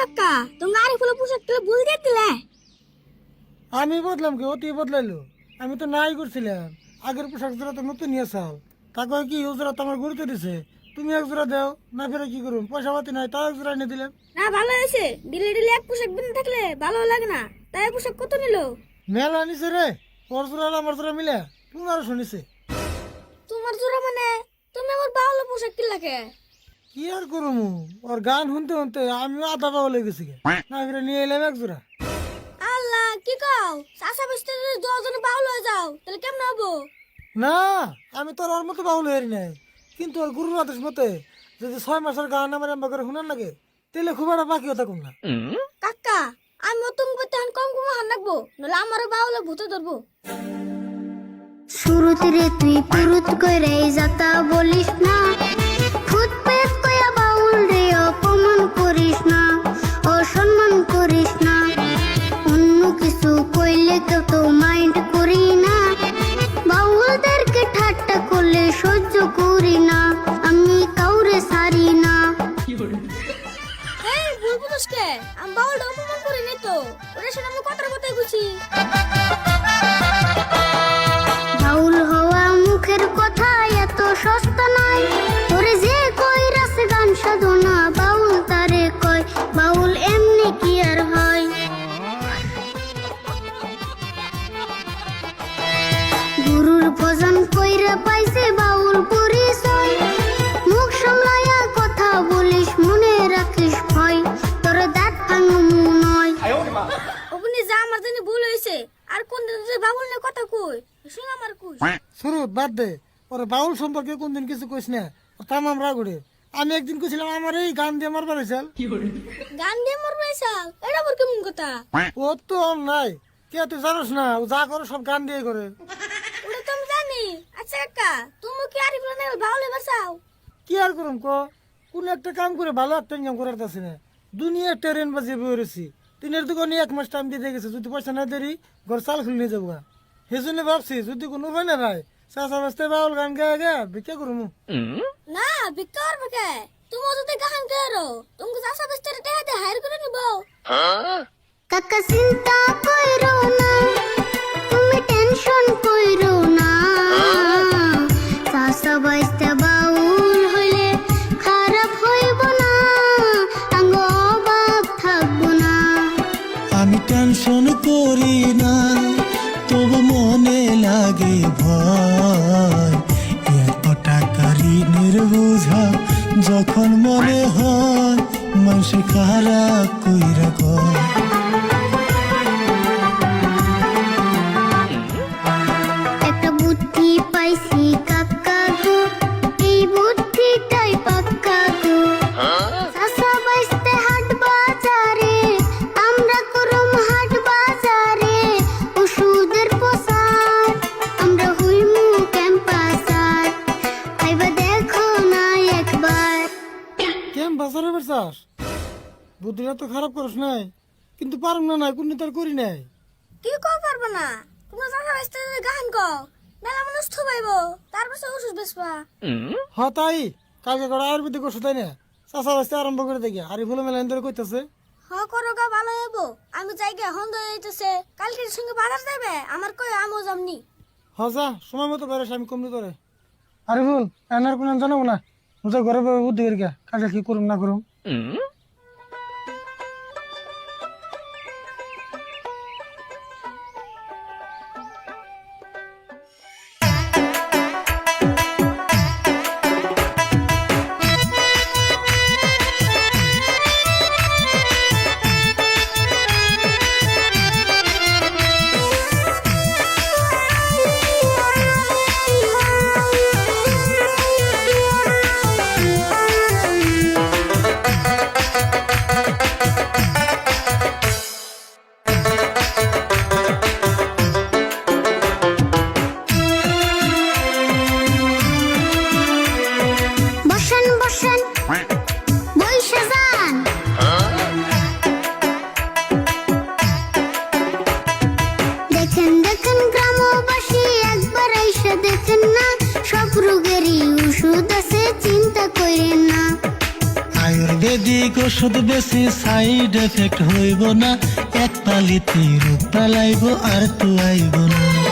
কাকা তুমি আরিফুলের পোশাক তুলে ভুল দিয়ে দিলে। আমি বদলাম কি অতি বদলাইলো? আমি তো নাই করছিলাম। আগের পোশাক জোড়া তো নতুন নিয়ে চাও, তাকে কি ও জোড়া তো আমার গুরুত্ব দিছে। তুমি এক জোড়া দাও না, ফেরে কি করুন? পয়সা পাতি নাই, তাও এক জোড়া এনে দিলাম। না ভালো হয়েছে, ডিলে ডিলে এক পোশাক বিন থাকলে ভালো লাগে না। তাই এই পোশাক কত নিল? মেলা নিছে রে, ওর জোড়া আর আমার জোড়া মিলে 1500 নিছে। তোমার জোড়া মানে তুমি আমার বাউল পোশাক কিনলা কে? কি আর করবো, ওর গান শুনতে শুনতে আমিও আধা পাওয়া লেগেছি না, ফেরে নিয়ে এলাম এক জোড়া। আল্লাহ কি কও, চাষা বেচতে যদি 10 জন বাউল হয়ে যাও তাহলে কেমন হবো? না, আমি তো আর ওর মতো বাউল হয়ে নাই, কিন্তু ওর গুরুর আদেশ মতে যদি 6 মাসের গান আমার এমন করে শুনার লাগে তাহলে খুব একটা বাকি হতা কম না। কাকা আমি তুমি বলতে কম কম হান রাখবো, নাহলে আমারও বাউলে ভূতে ধরবো। শুরুতে রে তুই পুরুত করে যাতা বলিস না, খুদ পেট কয়া বাউল রে অপমান করিস না, অসম্মান করিস না। অন্য কিছু কইলে কেউ তো মাইন্ড করি না, বাউলদেরকে ঠাট্টা করলে সহ্য করি না, আমি কাউরে সারি না। এই ভুল বুঝছ কে? আমি বাউলটা অপমান করি নি তো, ওরে শুনে আমি কথার কথাই কইছি। বাউল হওয়া মুখের কথা এত সস্তা নয়, ওরে যে কই রাসে গান সাধনা বাউল তারে কয়, বাউল এমনি কি আর হয়। গুরুর ভজন কইরা পাইছে বাউল পরিচয়, মুখ সামলায়া কথা বলিস মনে রাখিস ভয়, তোর দাঁত ভাঙমু নয়। ওপনি যা আমার জানি ভুল হয়েছে, আর কোন দিন যদি বাউল নিয়ে কথা কই শুনে আমার কই। শুরু বাদ দে, ওর বাউল সম্পর্কে কোনদিন কিছু কইস না, তামাম রাগুড়ে। আমি একদিন কইছিলাম আমার এই গান দিয়ে মারবার হয়েছিল। গান দিয়ে মরবে সাল, এটা আমার কেমন কথা? ও তো নাই, কে তুই জানোস না, ও যা করে সব গান দিয়ে করে। ওটা তো আমি জানি। আচ্ছা কাকা তুমি কি আরিফুলের নাকি বাউলে বাসাও? কি আর করুম ক, কোন একটা কাম করে ভালো একটা ইনকাম করার আছে না, দুনিয়া ট্রেন বাজিয়ে বেরোছি। তিনের দোকানে 1 মাস টাইম দিয়ে গেছে, যদি পয়সা না দেরি ঘর চাল খুলে নিয়ে যাবো। সেই জন্য ভাবছি যদি কোনো উপায় না ভাই চাষা বাস্তে বাউল গান গায়ে গে ভিক্ষা করুম। না ভিক্ষা করবে কে? তুমি যদি গান করো তুমি চাষা বেচতে টাকা দিয়ে হায়ার করে নিব। কাকা চিন্তা কইরো না, তুমি টেনশন কইরো না, চাষা বাইস্তা বাউল হইলে খারাপ হইব না, আঙ্গ অভাব থাকবো না। আমি টেনশন করি না, তবু মনে লাগে ভয়, এত টাকা ঋণের বোঝা যখন মনে হয় মানুষ খারাপ কইরা কয়। একটা বুদ্ধি পাইছি কাকা গো, এই বুদ্ধিটাই পাক্কা গো। চাষা বাইস্তে হাট বাজারে, আমরা করম হাট বাজারে, ওষুধের প্রসার আমরা হইমু ক্যাম্পাসার, আইবা দেখো না একবার। কেম বাজারে বেরছাস? বুদ্ধিটা তো খারাপ করিস নাই, কিন্তু পারুম না নাই কোন তার করি নাই। কি কও পারবে না? তুমি চাষা বেচতে গান কও মেলা মানুষ থুবাইবো, তারপর সে ওষুধ বেচবা। হ তাই, কালকে করে আয়ুর্বেদিক ওষুধ তাই না, চাষা বাস্তে আরম্ভ করে দেখি। আর ফুলে মেলা ধরে কইতেছে হ করো গা ভালো হইবো। আমি যাই গে হন্দ হইতেছে, কালকে সঙ্গে বাজার যাবে আমার কই আমিও যামনি। হ যা, সময় মতো বেরোস, আমি কমনি তোরে। আরে ফুল এনার কোন জানাবো না, বুঝা ঘরে বসে বুদ্ধি করি কাজে কি করুম না করুম। বসেন বসেন বইসা যান, দেখেন দেখেন গ্রামবাসী একবার আইসা দেখেন না, সব রোগেরই ওষুধ আছে চিন্তা করেন না। আয়ুর্বেদিক আয়ুর্বেদিক ওষুধ বেশি সাইড এফেক্ট হইব না, এক পালিতে রোগ পালাইব আর তো আইব না।